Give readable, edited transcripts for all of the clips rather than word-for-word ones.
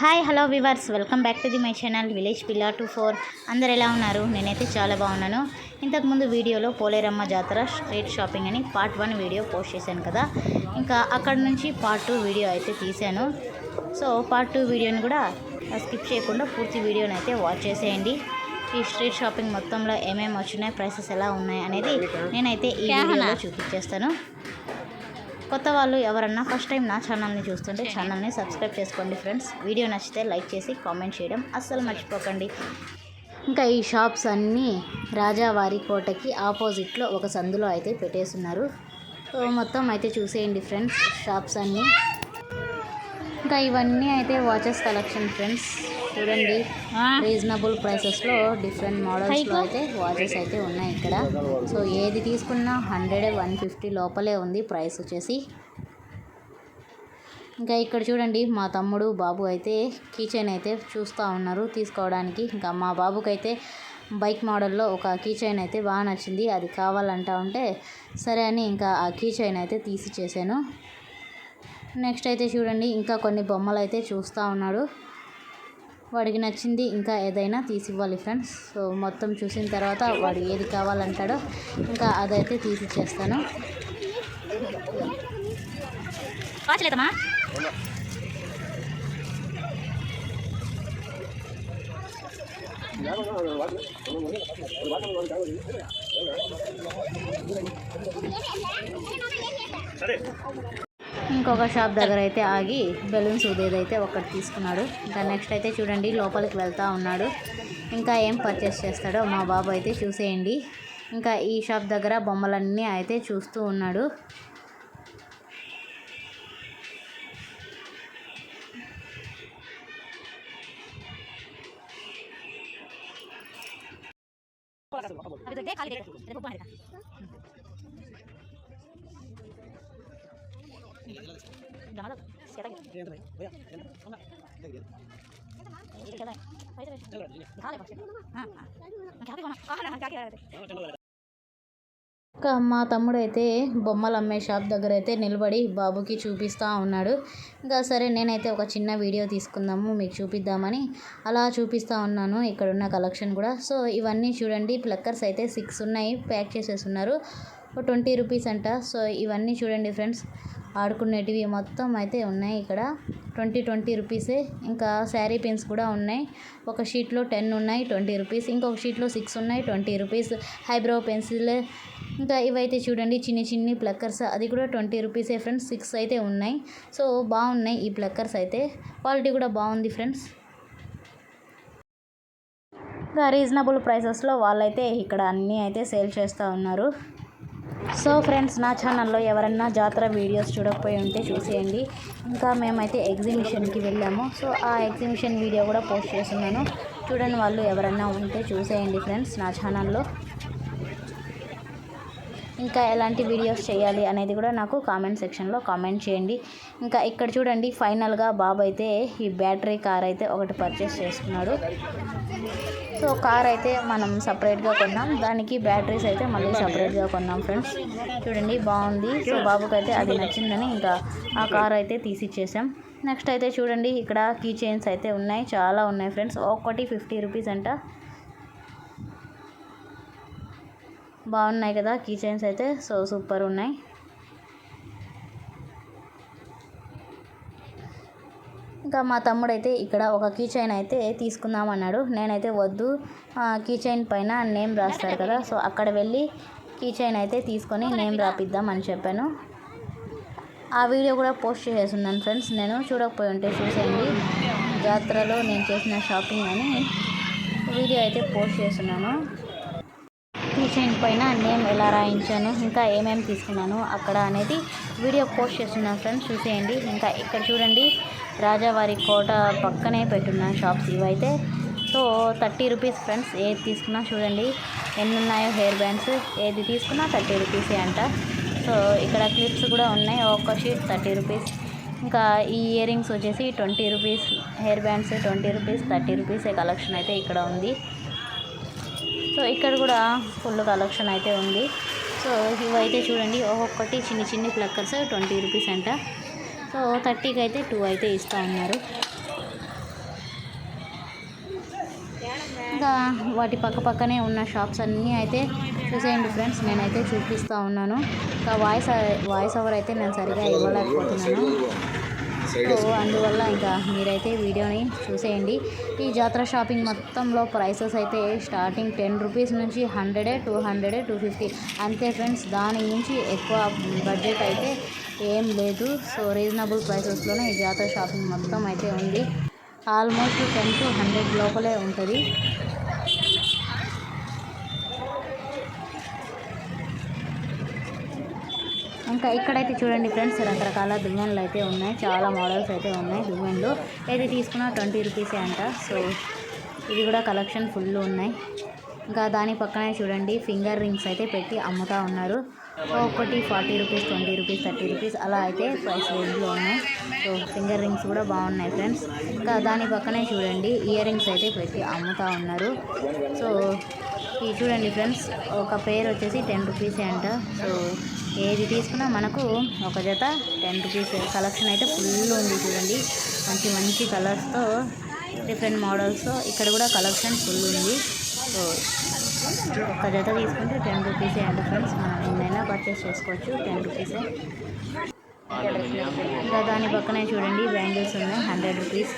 Hi hello viewers, welcome back to my channel village పిల్లా 24. అందరు ఎలా ఉన్నారు? నేనైతే చాలా బాగున్నాను. ఇంతకుముందు వీడియోలో పోలేరమ్మ జాతర స్ట్రీట్ షాపింగ్ అని పార్ట్ 1 వీడియో పోస్ట్ చేశాను కదా. ఇంకా అక్కడ నుంచి పార్ట్ 2 వీడియో అయితే తీశాను. సో పార్ట్ 2 వీడియోని కూడా స్కిప్ చేయకుండా పూర్తి వీడియోని అయితే వాచ్ చేసేయండి. ఈ స్ట్రీట్ షాపింగ్ మొత్తంలో ఏమేమి వచ్చినాయి, ప్రైసెస్ ఎలా ఉన్నాయి అనేది నేనైతే ఈ వీడియోలో చూపించేస్తాను. కొత్త వాళ్ళు ఎవరన్నా ఫస్ట్ టైం నా ఛానల్ని చూస్తుంటే ఛానల్ని సబ్స్క్రైబ్ చేసుకోండి ఫ్రెండ్స్. వీడియో నచ్చితే లైక్ చేసి కామెంట్ చేయడం అస్సలు మర్చిపోకండి. ఇంకా ఈ షాప్స్ అన్నీ రాజావారి కోటకి ఆపోజిట్లో ఒక సందులో అయితే పెట్టేస్తున్నారు. సో మొత్తం అయితే చూసేయండి ఫ్రెండ్స్ షాప్స్ అన్నీ. ఇంకా ఇవన్నీ అయితే వాచెస్ కలెక్షన్ ఫ్రెండ్స్. చూడండి, రీజనబుల్ ప్రైసెస్లో డిఫరెంట్ మోడల్స్లో అయితే వాచెస్ అయితే ఉన్నాయి ఇక్కడ. సో ఏది తీసుకున్నా 100-150 లోపలే ఉంది ప్రైస్ వచ్చేసి. ఇంకా ఇక్కడ చూడండి, మా తమ్ముడు బాబు అయితే కీ చైన్ అయితే చూస్తూ ఉన్నారు తీసుకోవడానికి. ఇంకా మా బాబుకి అయితే బైక్ మోడల్లో ఒక కీ చైన్ అయితే బాగా నచ్చింది, అది కావాలంటా ఉంటే సరే అని ఇంకా ఆ కీ చైన్ అయితే తీసి చేశాను. నెక్స్ట్ అయితే చూడండి, ఇంకా కొన్ని బొమ్మలు అయితే చూస్తూ ఉన్నాడు. వాడికి నచ్చింది ఇంకా ఏదైనా తీసి ఇవ్వాలి ఫ్రెండ్స్. సో మొత్తం చూసిన తర్వాత వాడు ఏది కావాలంటాడో ఇంకా అదైతే తీసి ఇచ్చేస్తాను. ఇంకొక షాప్ దగ్గర అయితే ఆగి బెలూన్స్ ఉదేదైతే ఒకటి తీసుకున్నాడు. ఇంకా నెక్స్ట్ అయితే చూడండి, లోపలికి వెళ్తూ ఉన్నాడు. ఇంకా ఏం పర్చేస్ చేస్తాడో మా బాబు అయితే చూసేయండి. ఇంకా ఈ షాప్ దగ్గర బొమ్మలన్నీ అయితే చూస్తూ ఉన్నాడు. ఇంకా మా తమ్ముడు అయితే బొమ్మలు అమ్మే షాప్ దగ్గర అయితే నిలబడి బాబుకి చూపిస్తూ ఉన్నాడు. ఇంకా సరే నేనైతే ఒక చిన్న వీడియో తీసుకుందాము మీకు చూపిద్దామని అలా చూపిస్తూ ఉన్నాను ఇక్కడ ఉన్న కలెక్షన్ కూడా. సో ఇవన్నీ చూడండి, ప్లక్కర్స్ అయితే 6 ఉన్నాయి, ప్యాక్ చేసేస్తున్నారు, 20 రూపీస్ అంట. సో ఇవన్నీ చూడండి ఫ్రెండ్స్, ఆడుకునేటివి మొత్తం అయితే ఉన్నాయి ఇక్కడ, 20 రూపీసే. ఇంకా శారీ పెన్స్ కూడా ఉన్నాయి. ఒక షీట్లో 10 ఉన్నాయి, 20 రూపీస్. ఇంకొక షీట్లో 6 ఉన్నాయి, 20 రూపీస్. హైబ్రో పెన్సిల్, ఇంకా ఇవైతే చూడండి చిన్ని ప్లక్కర్స్, అది కూడా 20 రూపీసే ఫ్రెండ్స్. 6 అయితే ఉన్నాయి. సో బాగున్నాయి ఈ ప్లక్కర్స్ అయితే, క్వాలిటీ కూడా బాగుంది ఫ్రెండ్స్. ఇంకా రీజనబుల్ ప్రైసెస్లో వాళ్ళైతే ఇక్కడ అన్నీ అయితే సేల్ చేస్తూ ఉన్నారు. సో ఫ్రెండ్స్, నా ఛానల్లో ఎవరన్నా జాతర వీడియోస్ చూడకపోయి ఉంటే చూసేయండి. ఇంకా మేమైతే ఎగ్జిబిషన్కి వెళ్ళాము. సో ఆ ఎగ్జిబిషన్ వీడియో కూడా పోస్ట్ చేస్తున్నాను, చూడండి వాళ్ళు ఎవరన్నా ఉంటే చూసేయండి ఫ్రెండ్స్ నా ఛానల్లో. ఇంకా ఎలాంటి వీడియోస్ చేయాలి అనేది కూడా నాకు కామెంట్ సెక్షన్లో కామెంట్ చేయండి. ఇంకా ఇక్కడ చూడండి, ఫైనల్గా బాబు అయితే ఈ బ్యాటరీ కార్ అయితే ఒకటి పర్చేస్ చేసుకున్నాడు. సో కార్ అయితే మనం సపరేట్గా కొన్నాం, దానికి బ్యాటరీస్ అయితే మళ్ళీ సపరేట్గా కొన్నాం ఫ్రెండ్స్. చూడండి బాగుంది. సో బాబుకి అయితే అది నచ్చిందని ఇంకా ఆ కార్ అయితే తీసిచ్చేసాం. నెక్స్ట్ అయితే చూడండి, ఇక్కడ కీ చైన్స్ అయితే ఉన్నాయి, చాలా ఉన్నాయి ఫ్రెండ్స్. ఒక్కటి 50 రూపీస్ అంట. బాగున్నాయి కదా కీ చైన్స్ అయితే, సో సూపర్ ఉన్నాయి. ఇంకా మా తమ్ముడు అయితే ఇక్కడ ఒక కీ చైన్ అయితే తీసుకుందాం అన్నాడు. నేనైతే వద్దు, కీ చైన్ పైన నేమ్ రాస్తారు కదా, సో అక్కడ వెళ్ళి కీ చైన్ అయితే తీసుకొని నేమ్ రాపిద్దాం అని చెప్పాను. ఆ వీడియో కూడా పోస్ట్ చేసేస్తున్నాను ఫ్రెండ్స్, నేను చూడకపోయి ఉంటే చూసేయండి. జాతరలో నేను చేసిన షాపింగ్ అని వీడియో అయితే పోస్ట్ చేస్తున్నాను. కీ చైన్ పైన నేమ్ ఎలా రాయించాను, ఇంకా ఏమేమి తీసుకున్నాను అక్కడ అనేది వీడియో పోస్ట్ చేస్తున్నాను ఫ్రెండ్స్, చూసేయండి. ఇంకా ఇక్కడ చూడండి, రాజావారి కోట పక్కనే పెట్టున్న షాప్స్ ఇవైతే. సో 30 రూపీస్ ఫ్రెండ్స్, ఏది తీసుకున్నా చూడండి ఎన్ని ఉన్నాయో హెయిర్ బ్యాండ్స్, ఏది తీసుకున్నా 30 రూపీసే అంట. సో ఇక్కడ క్లిప్స్ కూడా ఉన్నాయి, ఒక్క షీట్ 30 రూపీస్. ఇంకా ఈ ఇయర్ రింగ్స్ వచ్చేసి 20 రూపీస్, హెయిర్ బ్యాండ్స్ 20 రూపీస్, 30 రూపీసే కలెక్షన్ అయితే ఇక్కడ ఉంది. సో ఇక్కడ కూడా ఫుల్ కలెక్షన్ అయితే ఉంది. సో ఇవైతే చూడండి, ఒక్కొక్కటి చిన్ని ప్లక్కర్స్ 20 రూపీస్ అంట. సో 30కి అయితే 2 అయితే ఇస్తూ ఉన్నారు. వాటి పక్కనే ఉన్న షాప్స్ అన్నీ అయితే చూసేయండి ఫ్రెండ్స్. నేనైతే చూపిస్తూ ఉన్నాను. ఇంకా వాయిస్ ఓవర్ అయితే నేను సరిగా ఇవ్వలేకపోతున్నాను. సో అందువల్ల ఇంకా మీరైతే వీడియోని చూసేయండి. ఈ జాతర షాపింగ్ మొత్తంలో ప్రైసెస్ అయితే స్టార్టింగ్ 10 రూపీస్ నుంచి 100, 200, 250 అంతే ఫ్రెండ్స్. దాని నుంచి ఎక్కువ బడ్జెట్ అయితే ఏం లేదు. సో రీజనబుల్ ప్రైసెస్లోనే ఈ జాతర షాపింగ్ మొత్తం అయితే ఉంది. ఆల్మోస్ట్ 10 to 100 లోపలే ఉంటుంది. ఇంకా ఇక్కడైతే చూడండి ఫ్రెండ్స్, రకరకాల దువ్వెనలు అయితే ఉన్నాయి. చాలా మోడల్స్ అయితే ఉన్నాయి దువ్వెనలు. ఏది తీసుకున్నా 20 రూపీసే అంట. సో ఇది కూడా కలెక్షన్ ఫుల్ ఉన్నాయి. ఇంకా దాని పక్కనే చూడండి ఫింగర్ రింగ్స్ అయితే పెట్టి అమ్ముతూ ఉన్నారు. ఒకటి 40 రూపీస్, 20 రూపీస్, 30 రూపీస్ అలా అయితే ప్రైస్ రేంజ్లో ఉన్నాయి. సో ఫింగర్ రింగ్స్ కూడా బాగున్నాయి ఫ్రెండ్స్. ఇంకా దాని పక్కనే చూడండి ఇయర్ రింగ్స్ అయితే పెట్టి అమ్ముతూ ఉన్నారు. సో ఇది చూడండి ఫ్రెండ్స్, ఒక పేర్ వచ్చేసి 10 రూపీసే అంట. సో ఏది తీసుకున్నా మనకు ఒక జత 10 రూపీస్. కలెక్షన్ అయితే ఫుల్ ఉంది చూడండి. మంచి మంచి కలర్స్తో డిఫరెంట్ మోడల్స్తో ఇక్కడ కూడా కలెక్షన్ ఫుల్ ఉంది. సో ఒక జత తీసుకుంటే 10 రూపీసే అంట ఫ్రెండ్స్. మనం ఎన్నైనా పర్చేస్ చేసుకోవచ్చు, 10 రూపీసే. ఇంకా దాని పక్కనే చూడండి బ్యాంగిల్స్ ఉన్నాయి 100 రూపీస్.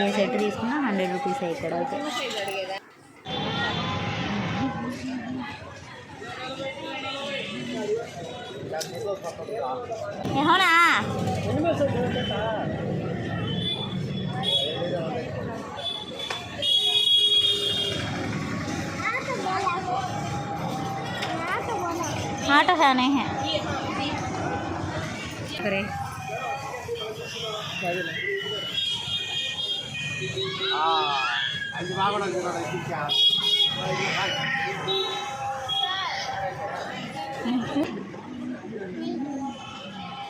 ఏ సెట్ తీసుకున్నా 100 రూపీసే ఇక్కడ అయితే. అవునా ఆటో है नहीं है अरे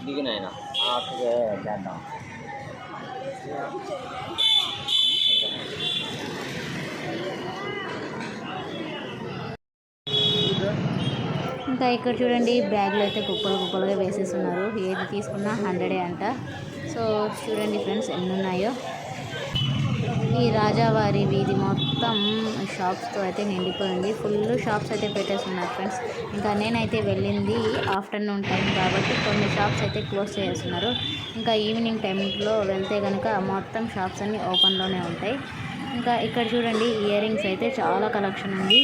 దిగినాయన ఆటోకే చేద్దాం. ఇంకా ఇక్కడ చూడండి బ్యాగులు అయితే కుప్పలుగా వేసేస్తున్నారు. ఏది తీసుకున్నా 100 అంట. సో చూడండి ఫ్రెండ్స్ ఎన్ని ఉన్నాయో. ఈ రాజావారి వీధి మొత్తం షాప్స్తో అయితే నిండిపోయింది. ఫుల్ షాప్స్ అయితే పెట్టేస్తున్నారు ఫ్రెండ్స్. ఇంకా నేనైతే వెళ్ళింది ఆఫ్టర్నూన్ టైం కాబట్టి కొన్ని షాప్స్ అయితే క్లోజ్ చేస్తున్నారు. ఇంకా ఈవినింగ్ టైంలో వెళ్తే కనుక మొత్తం షాప్స్ అన్నీ ఓపెన్లోనే ఉంటాయి. ఇంకా ఇక్కడ చూడండి ఇయర్ రింగ్స్ అయితే చాలా కలెక్షన్ ఉంది.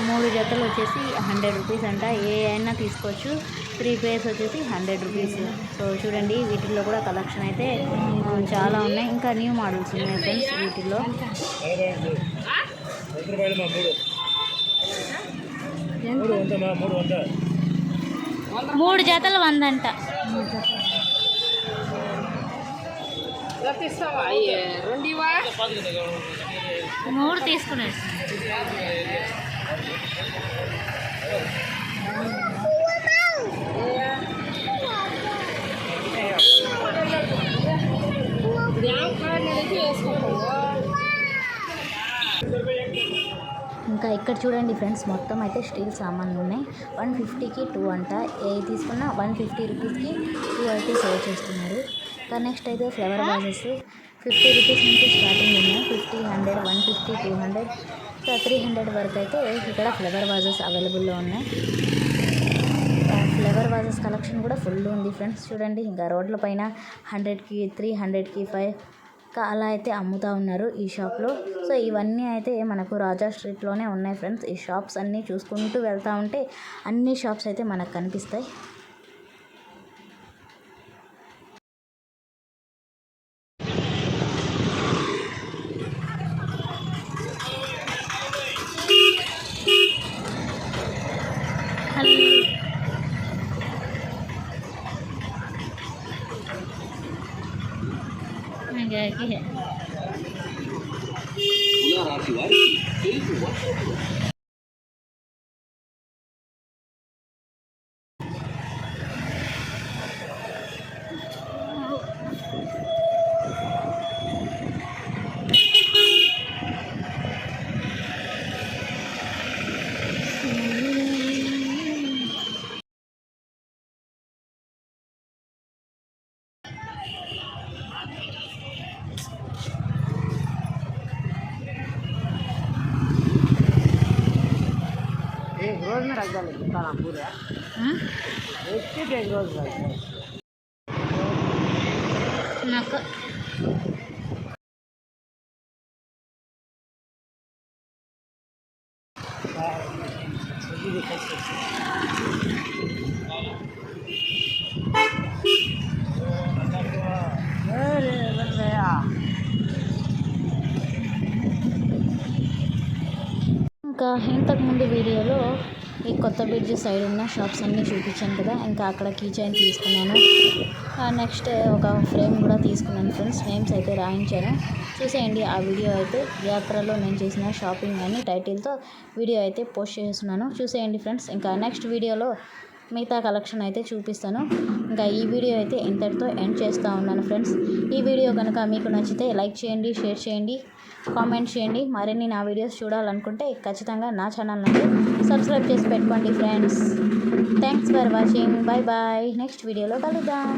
3 జతలు వచ్చేసి 100 రూపీస్ అంట. ఏ అయినా తీసుకోవచ్చు. 3 పేర్స్ వచ్చేసి 100 రూపీస్. సో చూడండి వీటిల్లో కూడా కలెక్షన్ అయితే చాలా ఉన్నాయి. ఇంకా న్యూ మోడల్స్ ఉన్నాయి ఫ్రెండ్స్ వీటిల్లో. 3 జతలు 100 అంట. మూడు తీసుకున్నాడు. ఇంకా ఇక్కడ చూడండి ఫ్రెండ్స్ మొత్తం అయితే స్టీల్ సామాన్లు ఉన్నాయి. 150కి 2 అంట. ఏది తీసుకున్నా 150 రూపీస్కి 2 అయితే సేవ్ చేస్తున్నారు. ఇంకా నెక్స్ట్ అయితే ఫ్లవర్ వాజెస్ 50 రూపీస్ నుంచి స్టార్టింగ్ ఉన్నాయి. 50, 100, 150, 200 ఇంకా 300 వరకు అయితే ఇక్కడ ఫ్లవర్ వాజెస్ అవైలబుల్లో ఉన్నాయి. ఫ్లవర్ వాజెస్ కలెక్షన్ కూడా ఫుల్ ఉంది ఫ్రెండ్స్. చూడండి ఇంకా రోడ్ల పైన 100కి 3, 100కి 5 అలా అయితే అమ్ముతూ ఉన్నారు ఈ షాప్లో. సో ఇవన్నీ అయితే మనకు రాజా స్ట్రీట్లోనే ఉన్నాయి ఫ్రెండ్స్. ఈ షాప్స్ అన్నీ చూసుకుంటూ వెళ్తూ ఉంటే అన్ని షాప్స్ అయితే మనకు కనిపిస్తాయి. की है रोज में रख डाले दुकान पूरे एक रोज रख నాకు ఇంకా ఇంతకుముందు వీడియోలో ఈ కొత్త బ్రిడ్జ్ సైడ్ ఉన్న షాప్స్ అన్నీ చూపించాను కదా, ఇంకా అక్కడ కీ చైన్ తీసుకున్నాను. నెక్స్ట్ ఒక ఫ్రేమ్ కూడా తీసుకున్నాను ఫ్రెండ్స్. నేమ్స్ అయితే రాయించాను, చూసేయండి. ఆ వీడియో అయితే యాత్రలో నేను చేసిన షాపింగ్ అని టైటిల్తో వీడియో అయితే పోస్ట్ చేస్తున్నాను, చూసేయండి ఫ్రెండ్స్. ఇంకా నెక్స్ట్ వీడియోలో మిగతా కలెక్షన్ అయితే చూపిస్తాను. ఇంకా ఈ వీడియో అయితే ఇంతటితో ఎండ్ చేస్తూ ఉన్నాను ఫ్రెండ్స్. ఈ వీడియో కనుక మీకు నచ్చితే లైక్ చేయండి, షేర్ చేయండి, కామెంట్ చేయండి. మరిన్ని నా వీడియోస్ చూడాలనుకుంటే ఖచ్చితంగా నా ఛానల్ని సబ్స్క్రైబ్ చేసి పెట్టుకోండి friends. Thanks for watching. Bye bye. Next వీడియోలో కలుద్దాం.